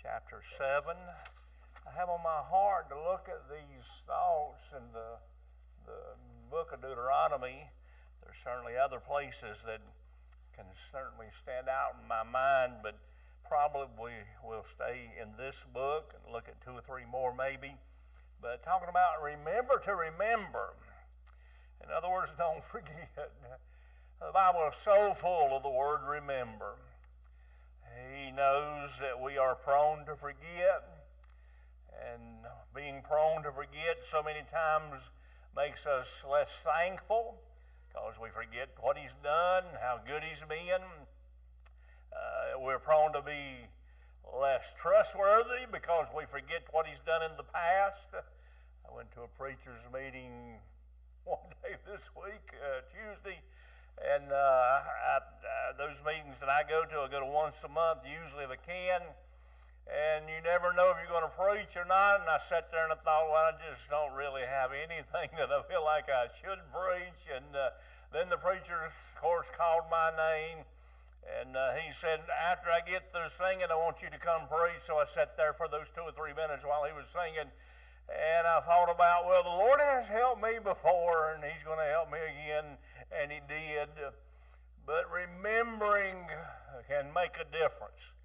chapter 7. I have on my heart to look at these thoughts in the book of Deuteronomy. There's certainly other places that can certainly stand out in my mind, but probably we'll stay in this book and look at 2 or 3 more maybe. But talking about remember to remember. In other words, don't forget. The Bible is so full of the word remember. He knows that we are prone to forget, and being prone to forget so many times makes us less thankful because we forget what He's done, how good He's been. We're prone to be less trustworthy because we forget what He's done in the past. I went to a preacher's meeting one day this week, Tuesday, and those meetings that I go to once a month, usually if I can, and you never know if you're going to preach or not. And I sat there and I thought, well, I just don't really have anything that I feel like I should preach. And then the preacher, of course, called my name, and he said, after I get through singing, I want you to come preach. So I sat there for those 2 or 3 minutes while he was singing, and I thought about, well, the Lord has helped me before, and He's going to help me again, and He did. But remembering can make a difference.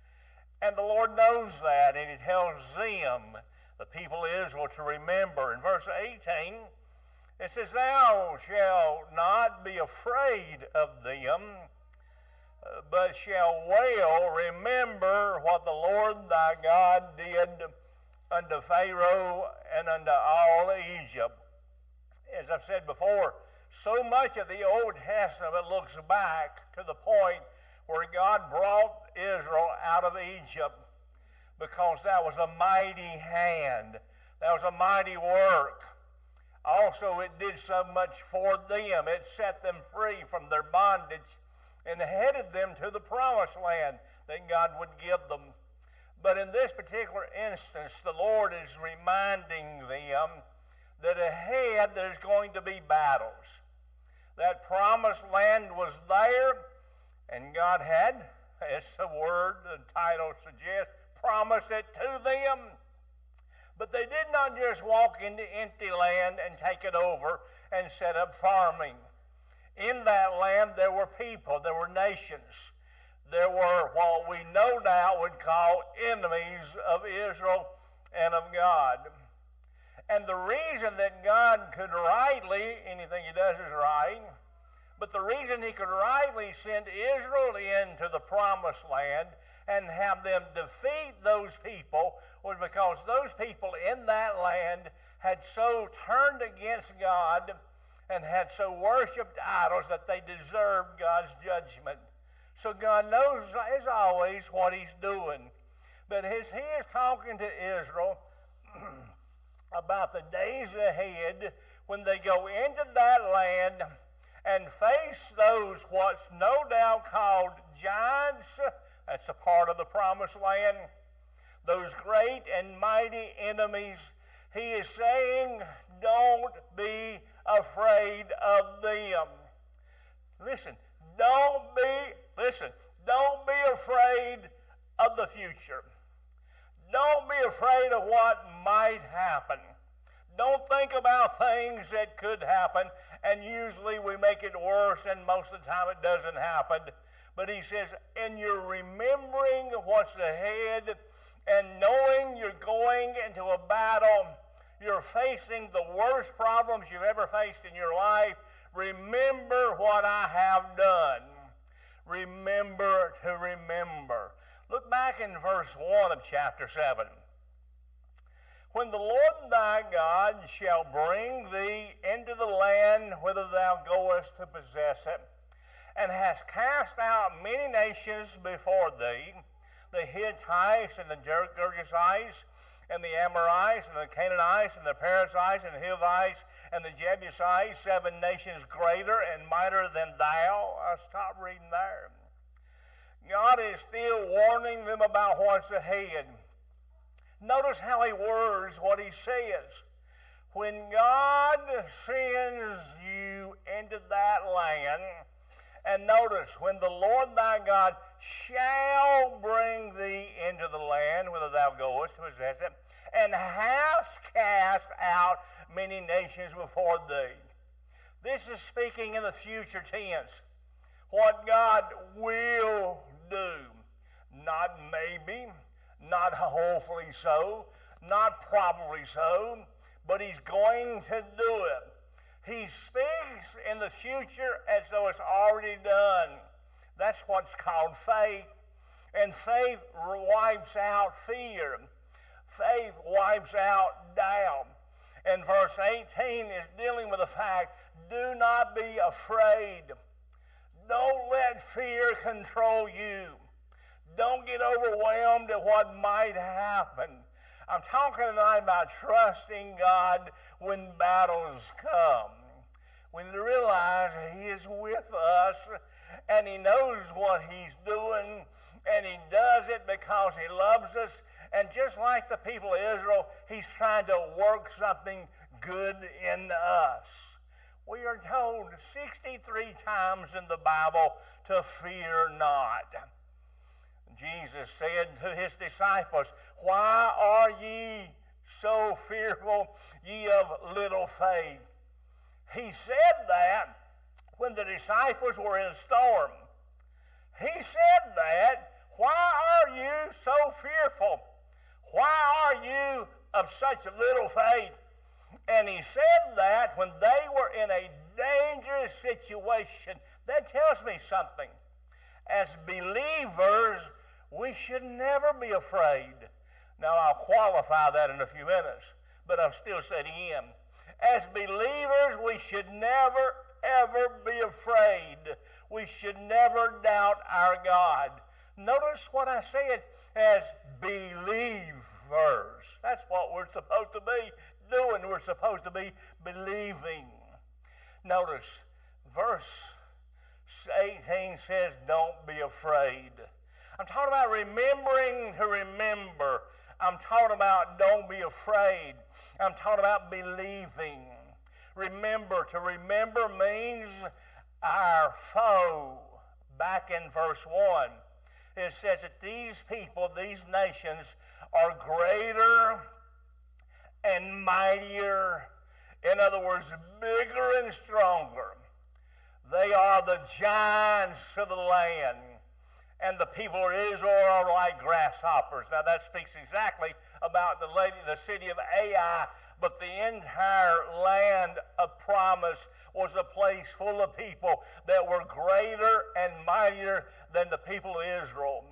And the Lord knows that, and He tells them, the people of Israel, to remember. In verse 18, it says, "Thou shalt not be afraid of them, but shalt well remember what the Lord thy God did unto Pharaoh and unto all Egypt." As I've said before, so much of the Old Testament looks back to the point where God brought Israel out of Egypt, because that was a mighty hand. That was a mighty work. Also, it did so much for them. It set them free from their bondage and headed them to the promised land that God would give them. But in this particular instance, the Lord is reminding them that ahead there's going to be battles. That promised land was there, and God had, as the word, the title suggests, promised it to them. But they did not just walk into empty land and take it over and set up farming. In that land there were people, there were nations. There were what we no doubt would call enemies of Israel and of God. And the reason that God could rightly, anything He does is right, but the reason He could rightly send Israel into the promised land and have them defeat those people was because those people in that land had so turned against God and had so worshipped idols that they deserved God's judgment. So God knows, as always, what He's doing. But as He is talking to Israel about the days ahead when they go into that land and face those what's no doubt called giants, that's a part of the promised land, those great and mighty enemies, He is saying, don't be afraid of them. Listen, don't be afraid of the future. Don't be afraid of what might happen. Don't think about things that could happen, and usually we make it worse, and most of the time it doesn't happen. But He says, and you're remembering what's ahead, and knowing you're going into a battle, you're facing the worst problems you've ever faced in your life. Remember what I have done. Remember to remember. Look back in verse 1 of chapter 7. "When the Lord thy God shall bring thee into the land whither thou goest to possess it, and hast cast out many nations before thee, the Hittites and the Girgashites, and the Amorites, and the Canaanites, and the Perizzites, and the Hivites, and the Jebusites, 7 nations greater and mightier than thou." I'll stop reading there. God is still warning them about what's ahead. Notice how He words what He says. When God sends you into that land, and notice, when the Lord thy God shall bring thee into the land whither thou possess it, and hast cast out many nations before thee. This is speaking in the future tense. What God will do. Not maybe, not hopefully so, not probably so, but he's going to do it. He speaks in the future as though it's already done. That's what's called faith. And faith wipes out fear. Faith wipes out doubt. And verse 18 is dealing with the fact, do not be afraid. Don't let fear control you. Don't get overwhelmed at what might happen. I'm talking tonight about trusting God when battles come. When you realize He is with us and He knows what He's doing, and He does it because He loves us. And just like the people of Israel, He's trying to work something good in us. We are told 63 times in the Bible to fear not. Jesus said to His disciples, why are ye so fearful, ye of little faith? He said that when the disciples were in a storm. He said that, why are you so fearful? Why are you of such little faith? And He said that when they were in a dangerous situation. That tells me something. As believers, we should never be afraid. Now, I'll qualify that in a few minutes, but I'll still say it again. As believers, we should never, ever be afraid. We should never doubt our God. Notice what I said, as believers. That's what we're supposed to be doing. We're supposed to be believing. Notice, verse 18 says, don't be afraid. I'm talking about remembering to remember. I'm talking about don't be afraid. I'm talking about believing. Remember, to remember means our foe. Back in verse 1, it says that these people, these nations, are greater and mightier. In other words, bigger and stronger. They are the giants of the land. And the people of Israel are like grasshoppers. Now that speaks exactly about the city of Ai, but the entire land of promise was a place full of people that were greater and mightier than the people of Israel.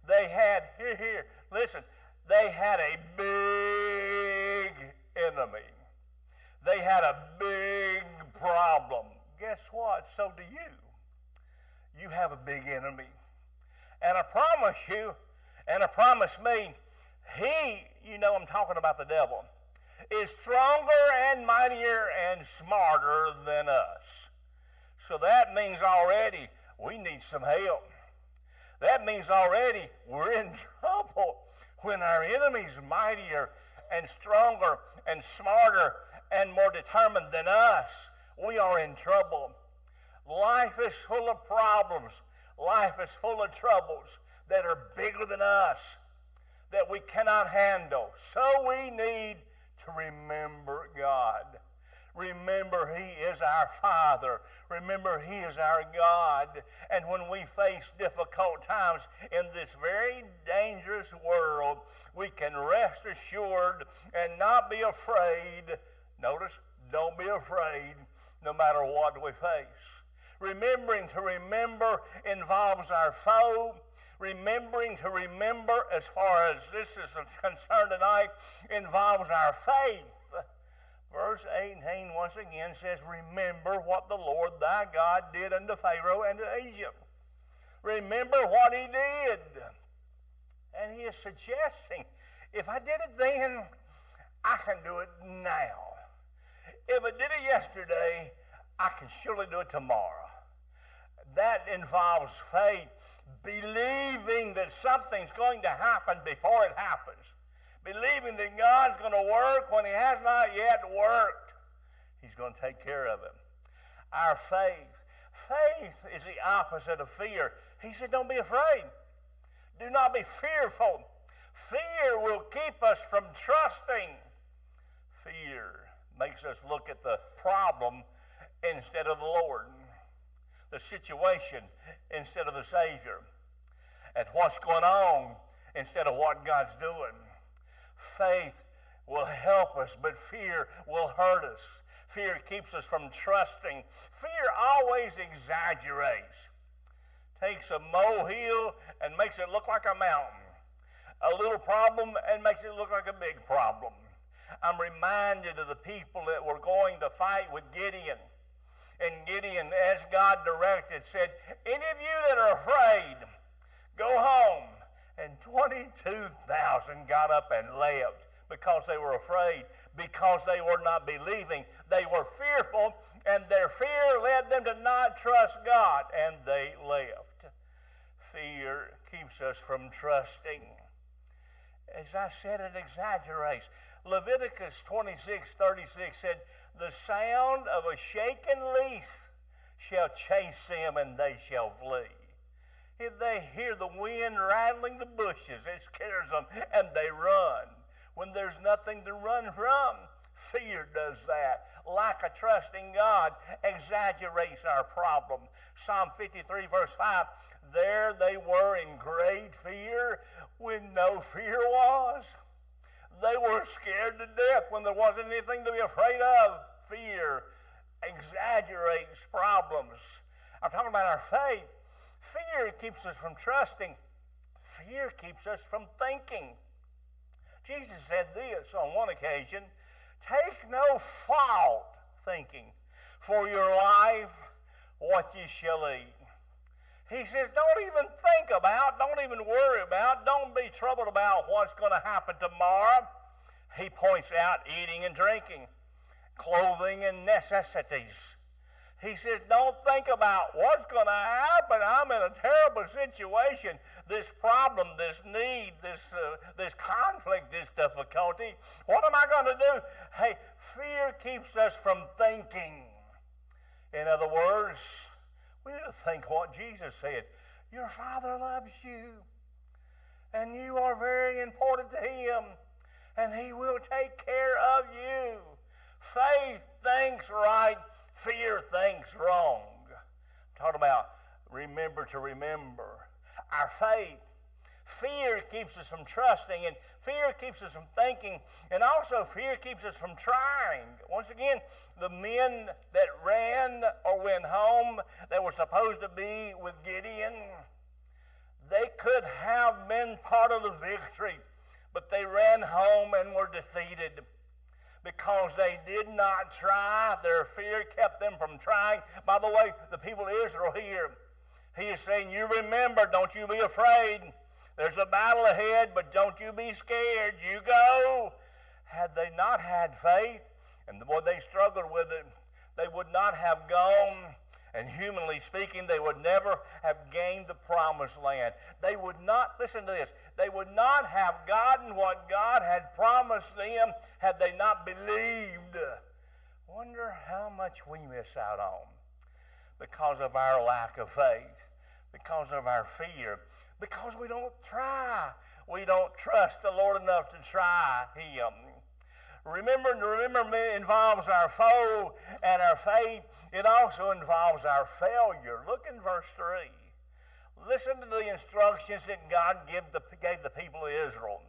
They had, listen, they had a big enemy. They had a big problem. Guess what? So do you. You have a big enemy. And I promise you, and I promise me, he, I'm talking about the devil, is stronger and mightier and smarter than us. So that means already we need some help. That means already we're in trouble. When our enemy's mightier and stronger and smarter and more determined than us, we are in trouble. Life is full of problems. Life is full of troubles that are bigger than us, that we cannot handle. So we need to remember God. Remember He is our Father. Remember He is our God. And when we face difficult times in this very dangerous world, we can rest assured and not be afraid. Notice, don't be afraid no matter what we face. Remembering to remember involves our foe. Remembering to remember, as far as this is concerned tonight, involves our faith. Verse 18 once again says, remember what the Lord thy God did unto Pharaoh and to Egypt. Remember what He did. And He is suggesting, if I did it then, I can do it now. If I did it yesterday, I can surely do it tomorrow. That involves faith, believing that something's going to happen before it happens. Believing that God's going to work when He has not yet worked. He's going to take care of it. Our faith. Faith is the opposite of fear. He said, don't be afraid. Do not be fearful. Fear will keep us from trusting. Fear makes us look at the problem instead of the Lord, the situation instead of the Savior, at what's going on instead of what God's doing. Faith will help us, but fear will hurt us. Fear keeps us from trusting. Fear always exaggerates. Takes a molehill and makes it look like a mountain. A little problem and makes it look like a big problem. I'm reminded of the people that were going to fight with Gideon. And Gideon, as God directed, said, any of you that are afraid, go home. And 22,000 got up and left because they were afraid, because they were not believing. They were fearful, and their fear led them to not trust God, and they left. Fear keeps us from trusting. As I said, it exaggerates. Leviticus 26:36 said, the sound of a shaken leaf shall chase them, and they shall flee. If they hear the wind rattling the bushes, it scares them, and they run. When there's nothing to run from, fear does that. Lack of trust in God exaggerates our problem. Psalm 53 verse 5, there they were in great fear when no fear was. They were scared to death when there wasn't anything to be afraid of. Fear exaggerates problems. I'm talking about our faith. Fear keeps us from trusting. Fear keeps us from thinking. Jesus said this on one occasion, take no fault thinking for your life what ye shall eat. He says, don't even think about, don't even worry about, don't be troubled about what's going to happen tomorrow. He points out eating and drinking, clothing and necessities. He says, don't think about what's going to happen. I'm in a terrible situation. This problem, this need, this conflict, this difficulty. What am I going to do? Hey, fear keeps us from thinking. In other words, we need to think what Jesus said. Your Father loves you, and you are very important to Him, and He will take care of you. Faith thinks right. Fear thinks wrong. I'm talking about remember to remember. Our faith. Fear keeps us from trusting, and fear keeps us from thinking, and also fear keeps us from trying. Once again, the men that ran or went home that were supposed to be with Gideon, they could have been part of the victory, but they ran home and were defeated. Because they did not try, their fear kept them from trying. By the way, the people of Israel here, He is saying, you remember, don't you be afraid. There's a battle ahead, but don't you be scared. You go. Had they not had faith, and the more they struggled with it, they would not have gone. And humanly speaking, they would never have gained the promised land. They would not, listen to this, they would not have gotten what God had promised them had they not believed. Wonder how much we miss out on because of our lack of faith, because of our fear, because we don't try. We don't trust the Lord enough to try Him. Remember involves our foe and our faith. It also involves our failure. Look in verse 3. Listen to the instructions that God gave the people of Israel.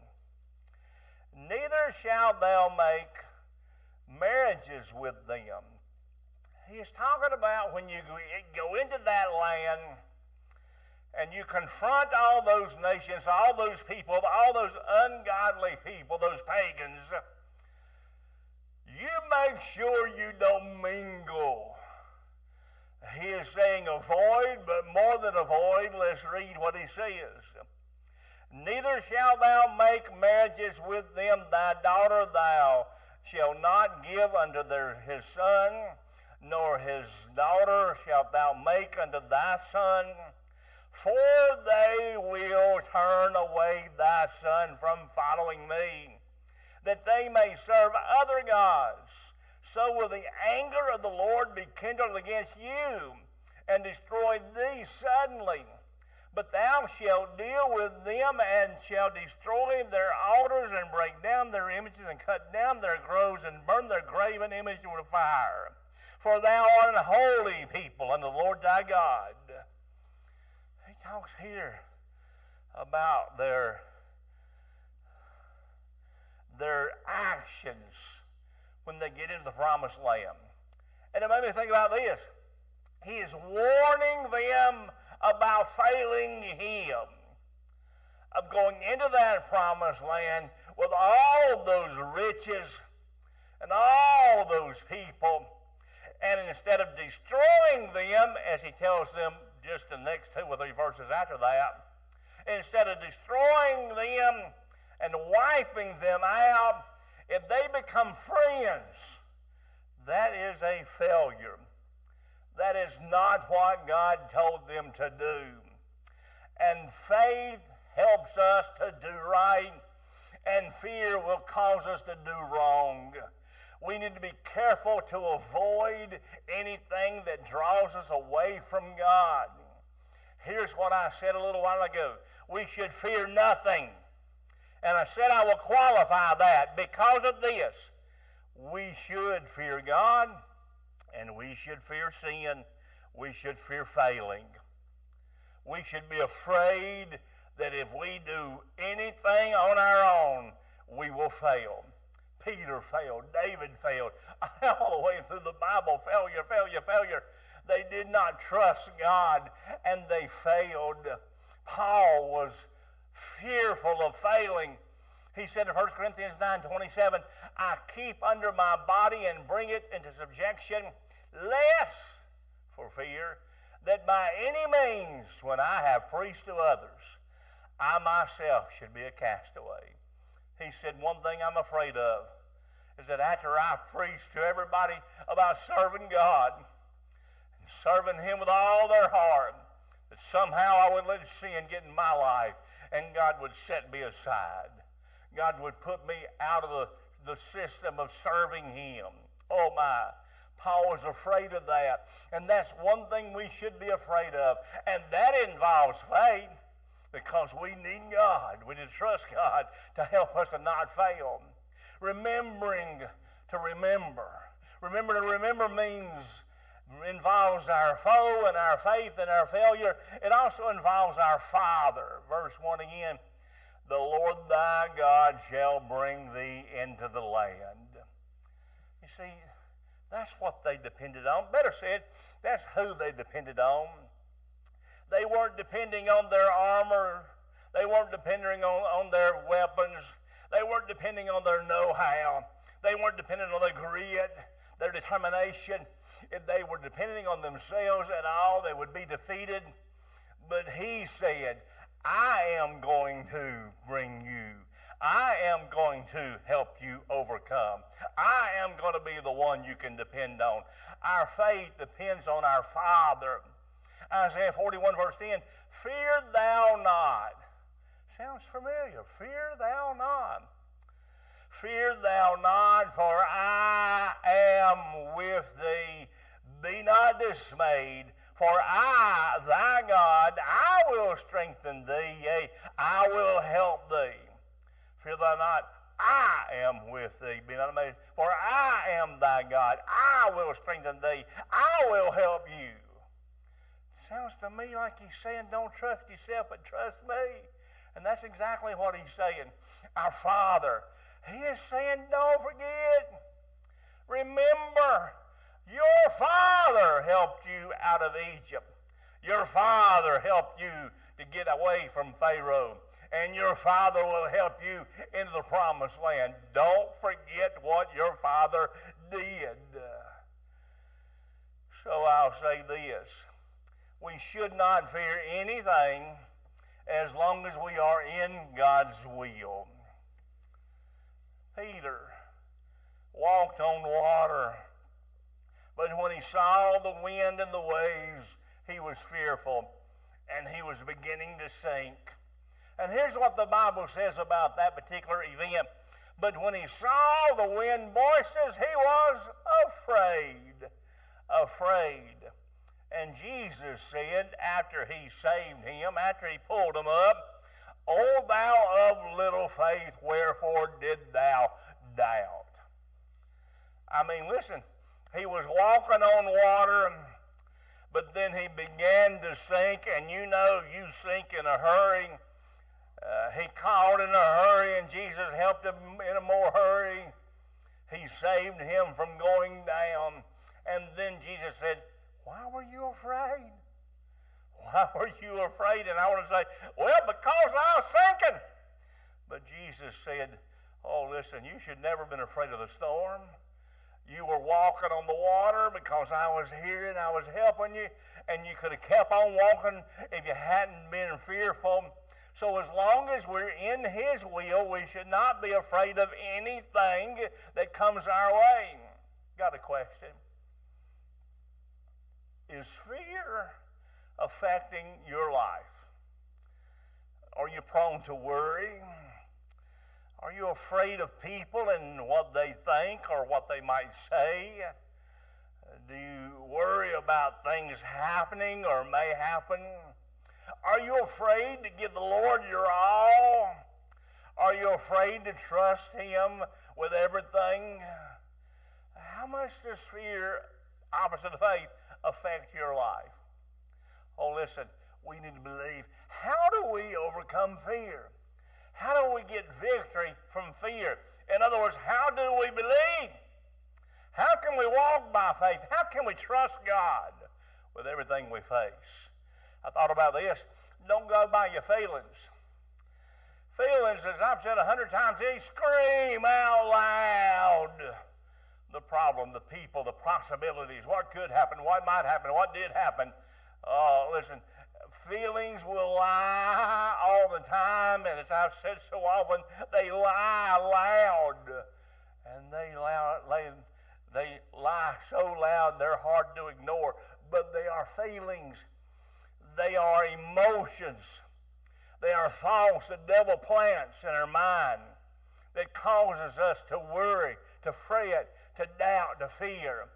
Neither shalt thou make marriages with them. He is talking about when you go into that land and you confront all those nations, all those people, all those ungodly people, those pagans. You make sure you don't mingle. He is saying avoid, but more than avoid, let's read what he says. Neither shalt thou make marriages with them, thy daughter thou shalt not give unto his son, nor his daughter shalt thou make unto thy son, for they will turn away thy son from following me, that they may serve other gods. So will the anger of the Lord be kindled against you, and destroy thee suddenly. But thou shalt deal with them, and shalt destroy their altars, and break down their images, and cut down their groves, and burn their graven image with fire. For thou art an holy people unto the Lord thy God. He talks here about their actions when they get into the promised land. And it made me think about this. He is warning them about failing him, of going into that promised land with all those riches and all those people, and instead of destroying them, as he tells them just the next 2 or 3 verses after that, instead of destroying them and wiping them out, if they become friends, that is a failure. That is not what God told them to do. And faith helps us to do right, and fear will cause us to do wrong. We need to be careful to avoid anything that draws us away from God. Here's what I said a little while ago. We should fear nothing. And I said I will qualify that because of this. We should fear God, and we should fear sin. We should fear failing. We should be afraid that if we do anything on our own, we will fail. Peter failed. David failed. All the way through the Bible, failure, failure, failure. They did not trust God, and they failed. Paul was fearful of failing. He said in 1 Corinthians 9:27, I keep under my body and bring it into subjection, lest, for fear, that by any means, when I have preached to others, I myself should be a castaway. He said, one thing I'm afraid of is that after I preach to everybody about serving God, and serving Him with all their heart, that somehow I would let sin get in my life, and God would set me aside. God would put me out of the system of serving Him. Oh my. Paul was afraid of that. And that's one thing we should be afraid of. And that involves faith, because we need God. We need to trust God to help us to not fail. Remembering to remember. Remember to remember involves our foe and our faith and our failure. It also involves our Father. Verse 1 again. The Lord thy God shall bring thee into the land. You see, that's what they depended on. Better said, that's who they depended on. They weren't depending on their armor. They weren't depending on their weapons. They weren't depending on their know-how. They weren't depending on their grit, their determination. If they were depending on themselves at all, they would be defeated. But he said, I am going to bring you. I am going to help you overcome. I am going to be the one you can depend on. Our faith depends on our Father. Isaiah 41 verse 10, fear thou not. Sounds familiar. Fear thou not. Fear thou not, for I am with thee. Be not dismayed, for I, thy God, I will strengthen thee, yea, I will help thee. Fear thou not, I am with thee. Be not amazed, for I am thy God. I will strengthen thee. I will help you. Sounds to me like he's saying, don't trust yourself, but trust me. And that's exactly what he's saying. Our Father, he is saying, don't forget. Remember, your Father helped you out of Egypt. Your Father helped you to get away from Pharaoh. And your Father will help you into the promised land. Don't forget what your Father did. So I'll say this. We should not fear anything as long as we are in God's will. Peter walked on water, but when he saw the wind and the waves, he was fearful, and he was beginning to sink. And here's what the Bible says about that particular event. But when he saw the wind boisterous, he was afraid. Afraid. And Jesus said, after he saved him, after he pulled him up, O thou of little faith, wherefore did thou doubt? I mean, listen, he was walking on water, but then he began to sink, and you know you sink in a hurry. He called in a hurry, and Jesus helped him in a more hurry. He saved him from going down. And then Jesus said, why were you afraid? Why were you afraid? And I want to say, well, because I was sinking. But Jesus said, oh, listen, you should never have been afraid of the storm. You were walking on the water because I was here and I was helping you, and you could have kept on walking if you hadn't been fearful. So as long as we're in His will, we should not be afraid of anything that comes our way. Got a question? Is fear affecting your life? Are you prone to worry? Are you afraid of people and what they think or what they might say? Do you worry about things happening or may happen? Are you afraid to give the Lord your all? Are you afraid to trust Him with everything? How much does fear, opposite of faith, affect your life? Oh, listen, we need to believe. How do we overcome fear? How do we get victory from fear? In other words, how do we believe? How can we walk by faith? How can we trust God with everything we face? I thought about this. Don't go by your feelings. Feelings, as I've said 100 times, they scream out loud. The problem, the people, the possibilities, what could happen, what might happen, what did happen. Listen, feelings will lie all the time, and as I've said so often, they lie loud. And they lie so loud they're hard to ignore. But they are feelings. They are emotions. They are thoughts the devil plants in our mind that causes us to worry, to fret, to doubt, to fear.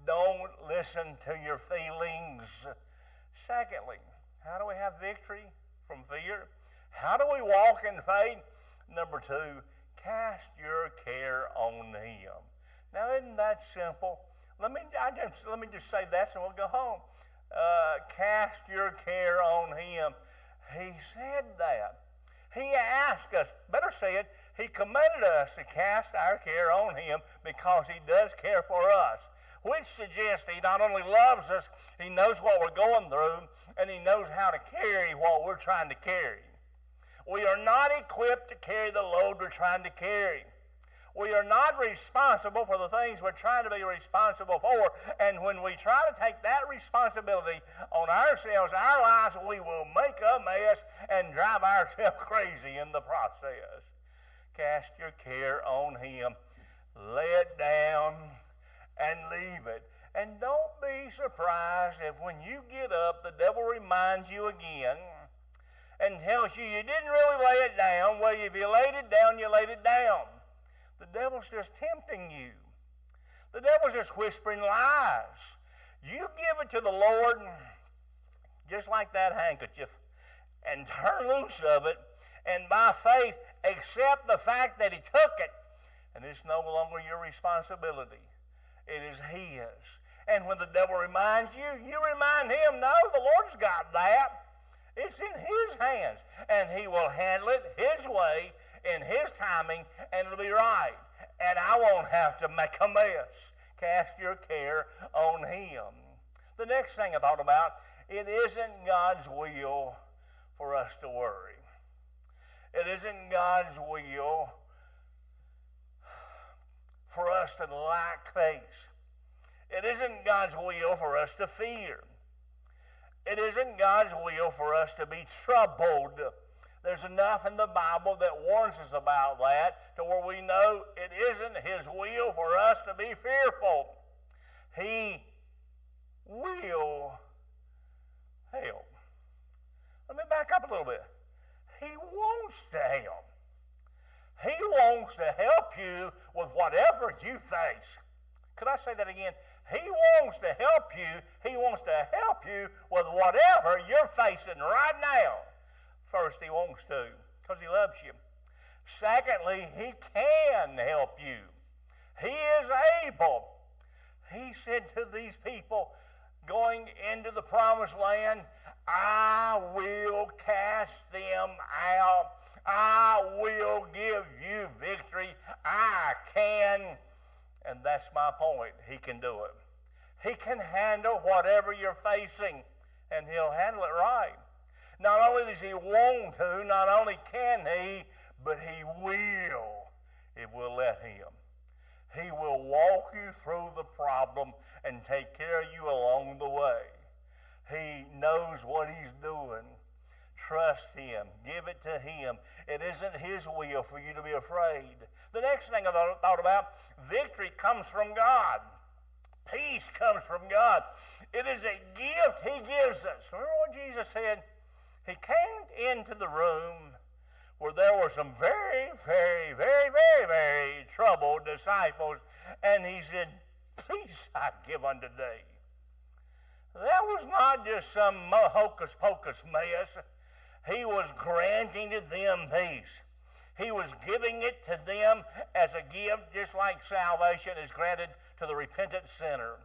Don't listen to your feelings. Secondly, how do we have victory from fear? How do we walk in faith? Number 2, cast your care on Him. Now, isn't that simple? Let me just say that and we'll go home. Cast your care on Him. He said that. He asked us, better say it, He commanded us to cast our care on Him because He does care for us, which suggests He not only loves us, He knows what we're going through, and He knows how to carry what we're trying to carry. We are not equipped to carry the load we're trying to carry. We are not responsible for the things we're trying to be responsible for, and when we try to take that responsibility on ourselves, our lives, we will make a mess and drive ourselves crazy in the process. Cast your care on Him. Lay it down and leave it. And don't be surprised if when you get up, the devil reminds you again and tells you didn't really lay it down. Well, if you laid it down, you laid it down. The devil's just tempting you. The devil's just whispering lies. You give it to the Lord, just like that handkerchief, and turn loose of it, and by faith accept the fact that He took it, and it's no longer your responsibility. It is His. And when the devil reminds you, you remind him, no, the Lord's got that. It's in His hands, and He will handle it His way, in His timing, and it'll be right. And I won't have to make a mess. Cast your care on Him. The next thing I thought about, it isn't God's will for us to worry. It isn't God's will for us to lack faith. It isn't God's will for us to fear. It isn't God's will for us to be troubled. There's enough in the Bible that warns us about that to where we know it isn't His will for us to be fearful. He will help. Let me back up a little bit. He wants to help. He wants to help you with whatever you face. Could I say that again? He wants to help you. He wants to help you with whatever you're facing right now. First, He wants to, because He loves you. Secondly, He can help you. He is able. He said to these people going into the promised land, I will cast them out. I will give you victory. I can. And that's my point. He can do it. He can handle whatever you're facing, and He'll handle it right. Not only does He want to, not only can He, but He will if we'll let Him. He will walk you through the problem and take care of you along the way. He knows what He's doing. Trust Him. Give it to Him. It isn't His will for you to be afraid. The next thing I thought about, victory comes from God. Peace comes from God. It is a gift He gives us. Remember what Jesus said? He came into the room where there were some very, very, very, very, very troubled disciples, and He said, peace I give unto thee. That was not just some hocus-pocus mess. He was granting to them peace. He was giving it to them as a gift, just like salvation is granted to the repentant sinner.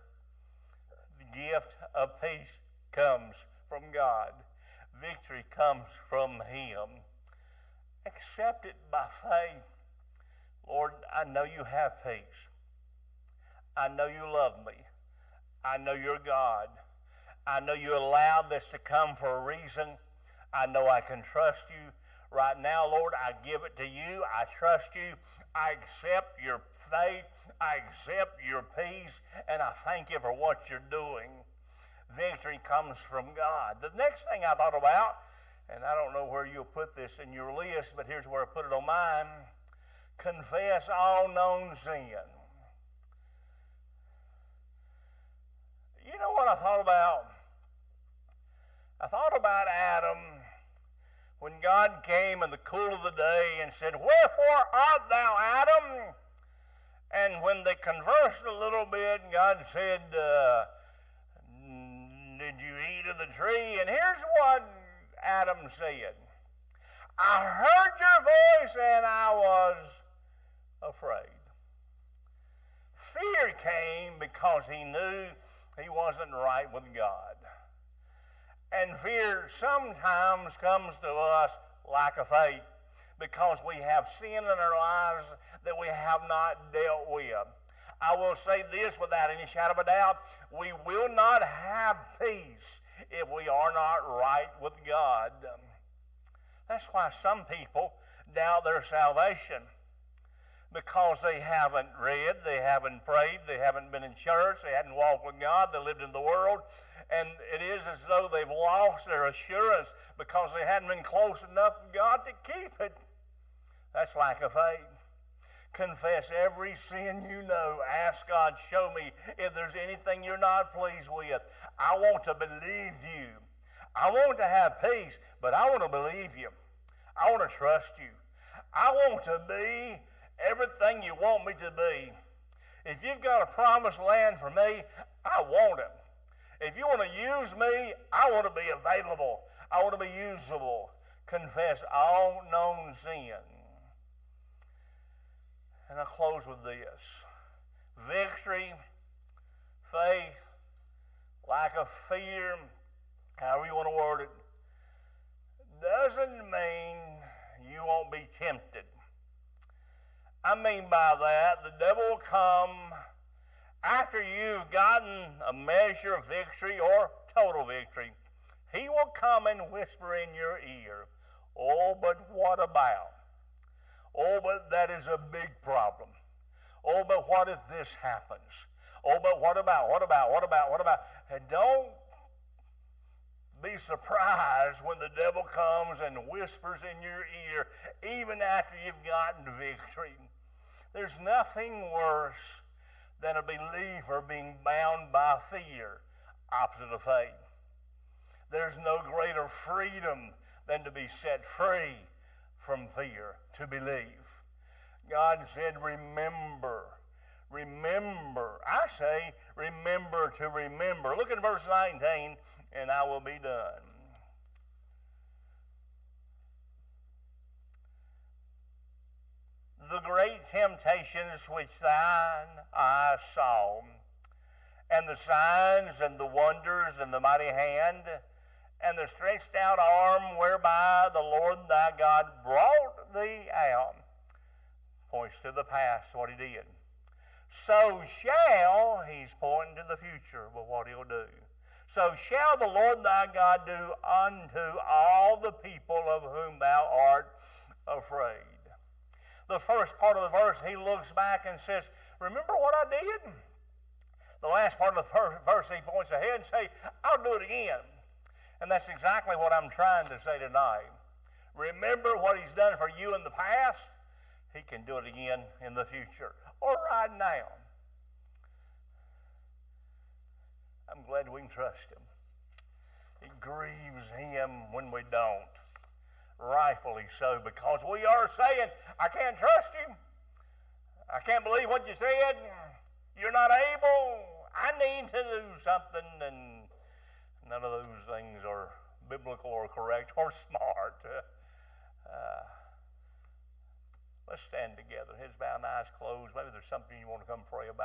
The gift of peace comes from God. Victory comes from Him. Accept it by faith. Lord, I know You have peace. I know You love me. I know You're God. I know You allowed this to come for a reason. I know I can trust You. Right now, Lord, I give it to You. I trust You. I accept Your faith. I accept Your peace. And I thank You for what You're doing. Victory comes from God. The next thing I thought about, and I don't know where you'll put this in your list, but here's where I put it on mine. Confess all known sin. You know what I thought about? I thought about Adam when God came in the cool of the day and said, wherefore art thou, Adam? And when they conversed a little bit, God said, did you eat of the tree? And here's what Adam said. I heard your voice and I was afraid. Fear came because he knew he wasn't right with God. And fear sometimes comes to us like a faith because we have sin in our lives that we have not dealt with. I will say this without any shadow of a doubt, we will not have peace if we are not right with God. That's why some people doubt their salvation, because they haven't read, they haven't prayed, they haven't been in church, they hadn't walked with God, they lived in the world, and it is as though they've lost their assurance because they hadn't been close enough to God to keep it. That's lack of faith. Confess every sin you know. Ask God, show me if there's anything you're not pleased with. I want to believe you. I want to have peace, but I want to believe you. I want to trust you. I want to be everything you want me to be. If you've got a promised land for me, I want it. If you want to use me, I want to be available. I want to be usable. Confess all known sin. And I'll close with this. Victory, faith, lack of fear, however you want to word it, doesn't mean you won't be tempted. I mean by that, the devil will come after you've gotten a measure of victory or total victory. He will come and whisper in your ear, oh, but what about? Oh, but that is a big problem. Oh, but what if this happens? Oh, but what about? And don't be surprised when the devil comes and whispers in your ear, even after you've gotten victory. There's nothing worse than a believer being bound by fear, opposite of faith. There's no greater freedom than to be set free from fear, to believe. God said, remember Remember. I say, remember to remember. Look at verse 19, and I will be done. The great temptations which thine eyes saw, and the signs and the wonders and the mighty hand, and the stretched out arm whereby the Lord thy God brought thee out, points to the past, what he did. So shall, he's pointing to the future with what he'll do. So shall the Lord thy God do unto all the people of whom thou art afraid. The first part of the verse, he looks back and says, remember what I did? The last part of the verse, he points ahead and says, I'll do it again. And that's exactly what I'm trying to say tonight. Remember what he's done for you in the past. He can do it again in the future or right now. I'm glad we can trust him. It grieves him when we don't. Rightfully so, because we are saying, I can't trust him. I can't believe what you said. You're not able. I need to do something, and none of those things are biblical or correct or smart. Let's stand together. Heads bowed and eyes closed. Maybe there's something you want to come pray about.